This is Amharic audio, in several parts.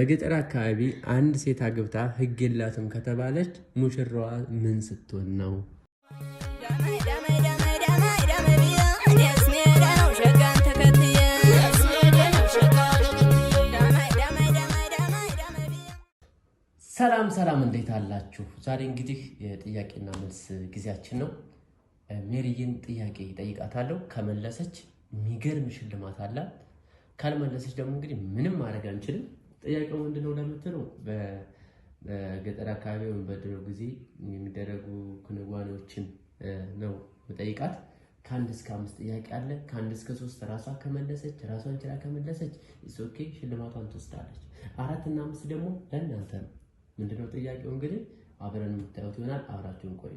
በገጠር አካባቢ አንድ ሴት አግብታ ህግ የላትም ከተባለች ሙሽራዋ ምን ስትሆን ነው? ሰላም እንዴት አላችሁ? ዛሬ እንግዲህ የጥያቄና መልስ ጊዜያችን ነው። ሜሪዬን ጥያቄ ጠይቃታለሁ። ከመለሰች የሚገርም ሽልማት አላት። ካልመለሰች ደግሞ እንግዲህ ምንም ማድረግ አንችልም። ጥያቄው ምንድነው ለምትለው በገጠር አካባቢ ወይም በድሮ ጊዜ የሚደረጉ ክንዋኔዎችን ነው መጠይቃት። ከአንድ እስከ 5 ጥያቄ አለ። ከአንድ እስከ 3 ራሷን ችላ ከመለሰች ኦኬ ሽልማቷን ትወስዳለች። 4 እና 5 ደግሞ ለእናንተ ነው። ምንድነው ጥያቄው እንግዲህ አብረን የምታዩት ይሆናል። አብራችሁን ቆዩ።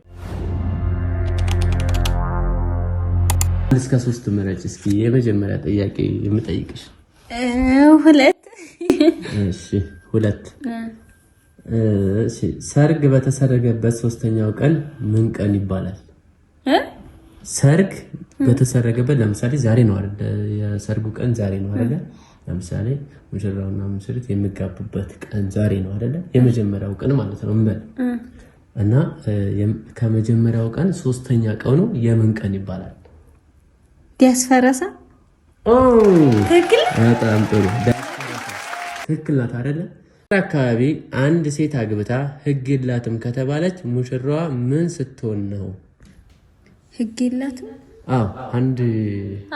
እስከ 3 ምረጭ እስኪ። የመጀመሪያ ጥያቄ የምጠይቅሽ 2 እሺ 2 እሺ ሰርግ በተሰረገበት 3ኛው ቀን ምን ቀን ይባላል? ሰርግ በተሰረገበት ለምሳሌ ዛሬ ነው አይደል? የሰርጉ ቀን ዛሬ ነው አይደል? ለምሳሌ ሙሽራውና ሙሽሪት የሚጋቡበት ቀን ዛሬ ነው አይደል? የመጀመሪያው ቀን ማለት ነው እንበል እና ከመጀመሪያው ቀን 3ኛ ቀኑ የምን ቀን ይባላል? ዲያስፈረሳ። ትክክል። በጣም ጥሩ ትክክል ናት አይደል? አካባቢ አንድ ሴት አግብታ ህግ የላትም ከተባለች ሙሽራዋ ምን ስትሆን ነው? ህግ የላትም? አዎ አንድ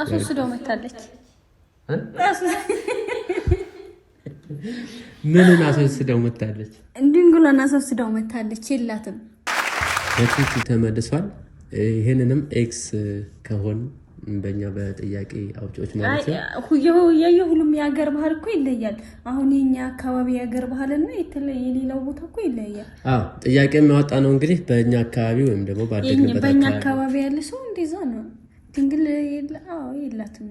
አስወስደው መታለች። ምንን አስወስደው መታለች? ድንግሏን አስወስደው መታለች። የላትም። በፊት ተመልሷል። ይሄንንም ኤክስ ከሆነ በእኛ በጥያቄ አውጪዎች ማለት ነው። የሁሉም የሀገር ባህል እኮ ይለያል። አሁን የኛ አካባቢ የሀገር ባህልና የሌላው ቦታ እኮ ይለያል። አዎ ጥያቄ የሚያወጣ ነው እንግዲህ በእኛ አካባቢ ወይም ደግሞ ባደግንበት በእኛ አካባቢ ያለ ሰው እንደዛ ነው። ድንግል የላትም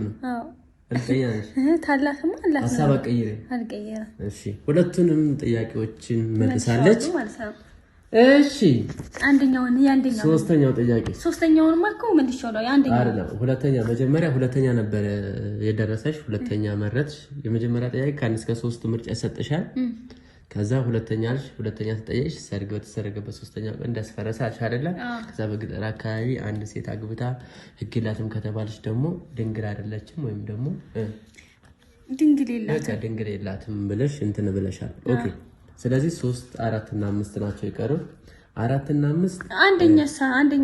ነው። አዎ እርግጠኛ ነሽ? ታላትም አላት። ሀሳብ አልቀየረም። እሺ ሁለቱንም ጥያቄዎችን መልሳለች። እሺ አንደኛውን ሶስተኛው ጥያቄ ሶስተኛውን ማርከው መልሻለሁ። አንደኛው አይደለም ሁለተኛ ነበር የደረሰሽ። ሁለተኛ መረጥሽ። የመጀመሪያ ጥያቄ ከ1 እስከ 3 ምርጫ ይሰጥሻል። ከዛ ሁለተኛ ተጠየቅሽ። ሰርግ በተሰረገበት 3ኛው ቀን እንዳስፈረሰ አልሽ አይደለ? ከዛ በገጠር አካባቢ አንድ ሴት አግብታ ህግ የላትም ከተባለች ደግሞ ድንግል አይደለችም ወይም ደግሞ ድንግል የላትም ብለሽ እንትን ብለሻል። ኦኬ ስለዚህ 3 4 እና 5 ናቸው የቀሩት። 4 እና 5 አንደኛ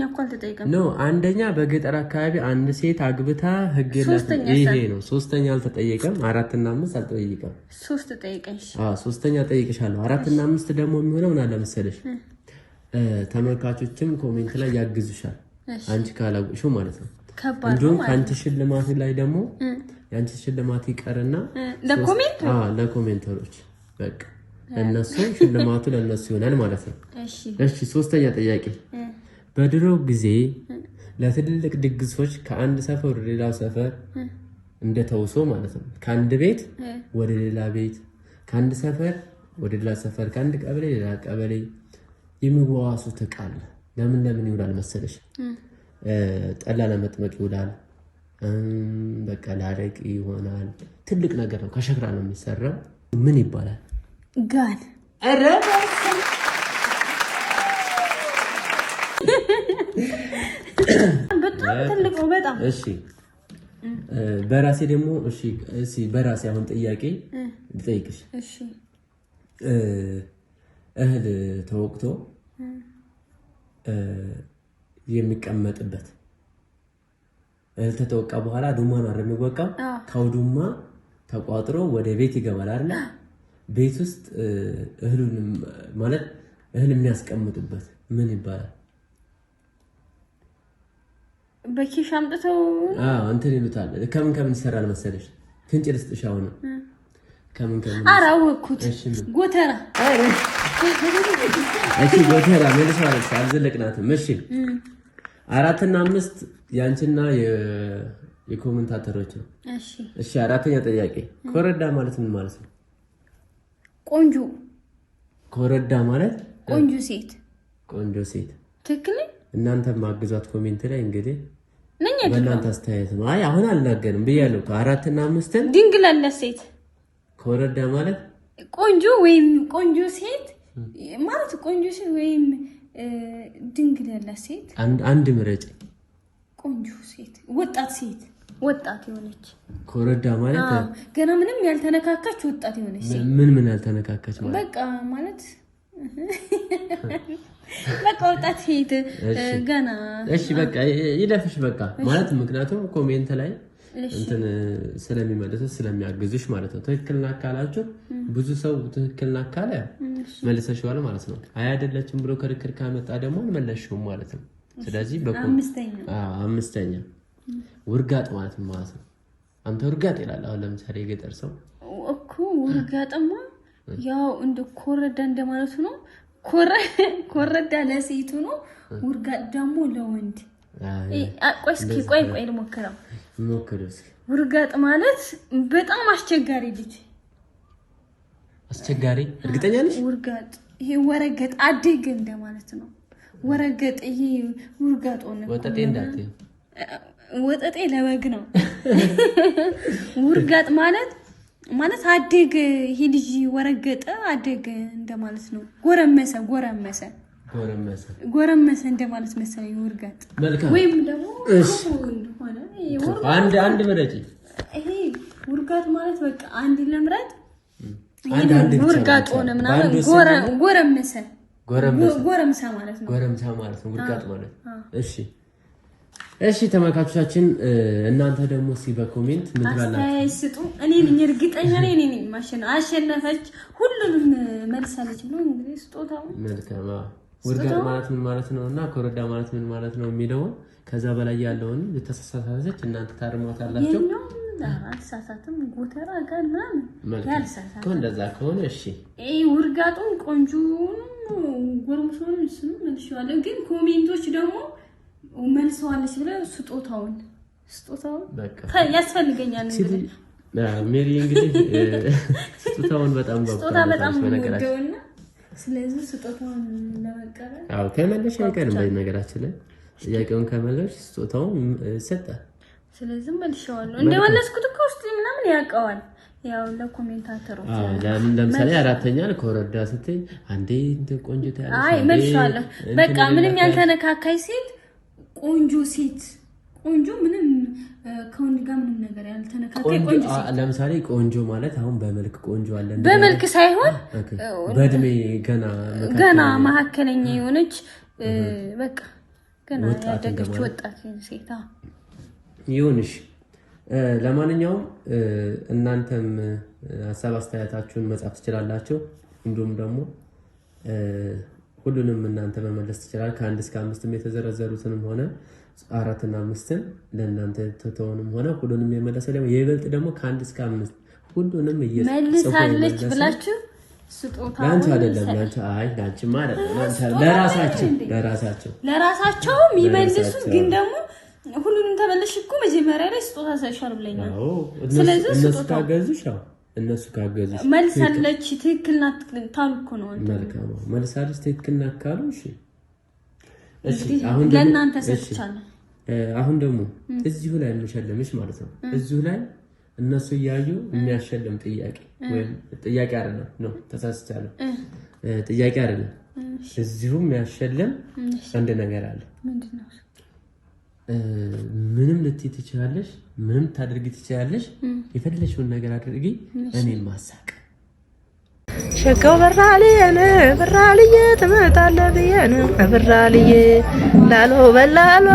እኮ አልተጠየቀም። አንደኛ በገጠር አካባቢ አንድ ሴት አግብታ ህግ የላትም ይሄ ነው። 3ኛ አልተጠየቀም። 4 እና 5 አልተጠየቀም። 3 ተጠየቀሽ። 3ኛ ጠይቅሻለሁ። 4 እና 5 ደግሞ የሚሆነው ምን አለ መሰለሽ? ተመልካቾችም ኮሜንት ላይ ያግዙሻል። አንቺ ካላውቅሽው ማለት ነው። እንዲሁም ከአንቺ ሽልማት ላይ ደግሞ ያንቺ ሽልማት ይቀርና ለኮሜንተሮች በቃ እነሱ ሽልማቱ ለነሱ ይሆናል ማለት ነው። እሺ 3ኛ ጥያቄ በድሮ ጊዜ ለትልልቅ ድግሶች ከአንድ ሰፈር ወደ ሌላ ሰፈር እንደተውሶ ማለት ነው ከአንድ ቤት ወደ ሌላ ቤት ከአንድ ሰፈር ወደ ሌላ ሰፈር ከአንድ ቀበሌ ሌላ ቀበሌ የሚዋዋሱት ዕቃ አለ። ለምን ይውላል መሰለሽ? ጠላ ለመጥመቅ ይውላል። በቃ ለአረቂ ይሆናል። ትልቅ ነገር ነው። ከሸክላ ነው የሚሰራው። ምን ይባላል? ጋን። በጣም ትልቅ ነው። በጣም እሺ በራሴ ደግሞ በራሴ አሁን ጥያቄ ልጠይቅሽ። እሺ እህል ተወቅቶ የሚቀመጥበት እህል ተተወቃ በኋላ ዱማ ነው አይደል የሚወቃው? ከውዱማ ተቋጥሮ ወደ ቤት ይገባል አይደል? ቤት ውስጥ እህል የሚያስቀምጡበት ምን ይባላል? በኪሽ አምጥተው እንትን ይሉታል። ከምን ይሰራል መሰለሽ? ፍንጭ ልስጥሽ አሁን። ከምን አራወኩት። ጎተራ። ጎተራ መልሰዋለች። አልዘለቅናትም። እሺ 4 እና 5 ያንቺና የኮሜንታተሮች ነው። እሺ 4ኛ ጥያቄ ኮረዳ ማለት ምን ማለት ነው? ቆንጆ። ኮረዳ ማለት ቆንጆ ሴት። ትክክል። እናንተ ማግዛት ኮሜንት ላይ እንግዲህ በእናንተ አስተያየት ነው። አይ አሁን አልናገርም ብያለሁ። 4 እና 5 ድንግል አለ ሴት ኮረዳ ማለት ቆንጆ ወይም ቆንጆ ሴት ማለት ቆንጆ ሴት ወይም ድንግል ያላት ሴት አንድ ምረጭ። ቆንጆ ሴት ወጣት የሆነች ኮረዳ ማለት ገና ምንም ያልተነካካች ወጣት የሆነች ሴት ምን ያልተነካካች ማለት በቃ ማለት በቃ ወጣት ሴት ገና እሺ በቃ ይለፍሽ በቃ ማለት ምክንያቱም ኮሜንት ላይ እንትን ስለሚመለሱ ስለሚያግዙሽ ማለት ነው። ትክክልና ካላችሁ ብዙ ሰው ትክክልና ካለ መልሰሽዋል ማለት ነው። አይ አይደለችም ብሎ ክርክር ካመጣ ደግሞ አልመለሽውም ማለት ነው። ስለዚህ አምስተኛ ውርጋጥ ማለት ነው። አንተ ውርጋጥ ይላል። አሁን ለምሳሌ የገጠር ሰው እኮ ውርጋጥማ ያው እንደ ኮረዳ እንደማለት ነው። ኮረዳ ለሴቱ ነው። ውርጋጥ ደግሞ ለወንድ። ቆይ ልሞክረው። ውርጋጥ ማለት በጣም አስቸጋሪ ልጅ። አስቸጋሪ እርግጠኛ ነሽ? ውርጋጥ ይሄ ወረገጥ አደገ እንደማለት ነው። ወረገጥ ይሄ ውርጋጥ ሆነ። ወጠጤ ለበግ ነው። ውርጋጥ ማለት አደገ ይሄ ልጅ ወረገጠ አደገ እንደማለት ነው። ጎረመሰ እንደማለት መሰለኝ ውርጋጥ። ወይም ደግሞ አንድ ምረጪ። ይሄ ውርጋጥ ማለት በቃ አንድ ለምረጥ ውርጋጥ ሆነ ምናምን ጎረምሳ ማለት ነው። ውርጋጥ ማለት እሺ ተመልካቾቻችን እናንተ ደግሞ በኮሜንት ምን ትላላችሁ? አስተያየት እኔ ነኝ እርግጠኛ ነኝ አሸነፈች ሁሉንም መልሳለች ብሎ እንግዲህ ስጦታው መልካም። ውርጋጥ ማለት ምን ማለት ነውና ኮረዳ ማለት ምን ማለት ነው የሚለው ከዛ በላይ ያለውን የተሳሳተች እናንተ ታርማታላችሁ። አልሳሳትም ጎተራ ጋር ምናምን ያልሳሳት እንደዛ ከሆነ እሺ ውርጋጡን ቆንጆውን ጎረምሶን እሱን መልሼዋለሁ። ግን ኮሜንቶች ደግሞ መልሰዋለች ብለው ስጦታውን በቃ ያስፈልገኛል እንግዲህ ሜሪ እንግዲህ ስጦታውን በጣም ወደውና ስለዚህ ስጦታውን ለመቀበል ከመለሽ አይቀርም። በነገራችን ላይ ጥያቄውን ከመለሽ ስጦታውን ይሰጣል። ስለዚህ መልሼዋለሁ። እንደመለስኩት እኮ ውስጥ ምናምን ያውቀዋል። ያው ለኮሜንታተሮች ለምሳሌ አራተኛ ኮረዳ ስትይ አንዴ እንደ ቆንጆ ታያለሽ። አይ መልሼዋለሁ። በቃ ምንም ያልተነካካይ ሴት ቆንጆ ምንም ከወንድ ጋር ምንም ነገር ያልተነካካይ ቆንጆ ሴት። ለምሳሌ ቆንጆ ማለት አሁን በመልክ ቆንጆ አለ በመልክ ሳይሆን በእድሜ ገና መካከለኛ የሆነች በቃ ገና ያደገች ወጣት ሴት ይሁንሽ። ለማንኛውም እናንተም ሀሳብ አስተያየታችሁን መጻፍ ትችላላችሁ። እንዲሁም ደግሞ ሁሉንም እናንተ መመለስ ትችላል። ከ1 እስከ 5 የተዘረዘሩትንም ሆነ 4 እና 5 ለእናንተ ተተውንም ሆነ ሁሉንም የመለሰ ደግሞ የይበልጥ ደግሞ ከ1 እስከ 5 ሁሉንም መልሳለች ብላችሁ ስጦታ ላንቺ አይደለም ላንቺ ማለት ለራሳቸው የሚመልሱ ግን ደግሞ ሁሉንም ተመለሽ እኮ መጀመሪያ ላይ ስጦታ ሰጥሻል ብለኛል። ስለዚህ ስጦታ እነሱ ካገዙሽ መልሳለች ትክክል ናት ታሉ እኮ ነው። መልካም መልሳለች ትክክል ናት ካሉ እሺ አሁን ለእናንተ ሰጥቻለሁ። አሁን ደግሞ እዚሁ ላይ እንሸልምሽ ማለት ነው። እዚሁ ላይ እነሱ ያዩ የሚያሸልም ጥያቄ ወይም ጥያቄ አይደለም ነው ተሳስቻለሁ። ጥያቄ አይደለም እዚሁ የሚያሸልም አንድ ነገር አለ። ምንድነው? ምንም ልትይ ትችላለሽ፣ ምንም ታድርጊ ትችላለሽ። የፈለግሽውን ነገር አድርጊ። እኔን ማሳቅ ሸጋው በራልዬ ትመጣለህ ብዬ ነው በራልዬ ላሎ በላሎ